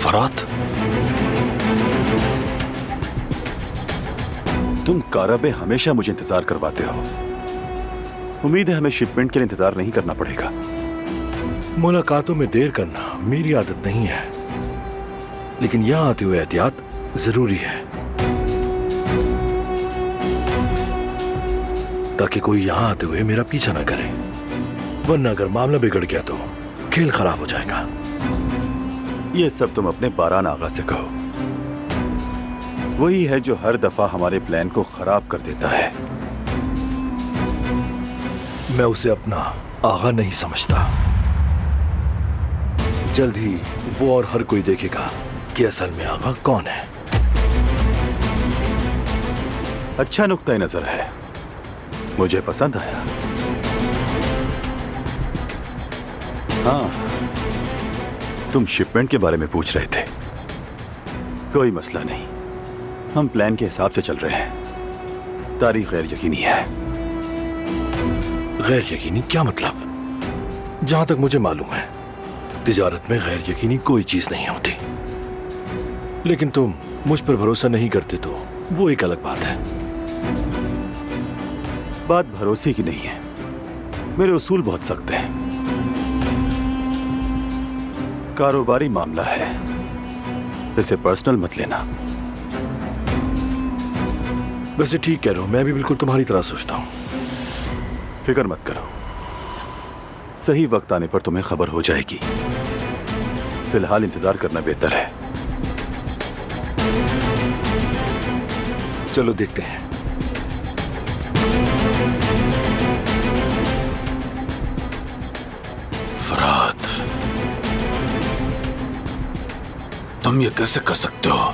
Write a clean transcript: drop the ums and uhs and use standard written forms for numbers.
फरात, तुम कारब हमेशा मुझे इंतजार करवाते हो। उम्मीद है हमें शिपमेंट के लिए इंतजार नहीं करना पड़ेगा। मुलाकातों में देर करना मेरी आदत नहीं है, लेकिन यहां आते हुए एहतियात जरूरी है, ताकि कोई यहां आते हुए मेरा पीछा ना करे, वरना अगर मामला बिगड़ गया तो खेल खराब हो जाएगा। ये सब तुम अपने बारान आगा से कहो। वही है जो हर दफा हमारे प्लान को खराब कर देता है। मैं उसे अपना आगा नहीं समझता। जल्द ही वो और हर कोई देखेगा कि असल में आगा कौन है। अच्छा नुक्ता नजर है, मुझे पसंद आया। हाँ, तुम शिपमेंट के बारे में पूछ रहे थे। कोई मसला नहीं, हम प्लान के हिसाब से चल रहे हैं। तारीख गैर यकीनी है। गैर यकीनी क्या मतलब? जहां तक मुझे मालूम है, तिजारत में गैर यकीनी कोई चीज नहीं होती। लेकिन तुम मुझ पर भरोसा नहीं करते तो वो एक अलग बात है। बात भरोसे की नहीं है, मेरे उसूल बहुत सख्त हैं। कारोबारी मामला है, इसे पर्सनल मत लेना। वैसे ठीक कह रहे हो, मैं भी बिल्कुल तुम्हारी तरह सोचता हूं। फिक्र मत करो, सही वक्त आने पर तुम्हें खबर हो जाएगी। फिलहाल इंतजार करना बेहतर है। चलो देखते हैं। फरात, तुम ये कैसे कर सकते हो?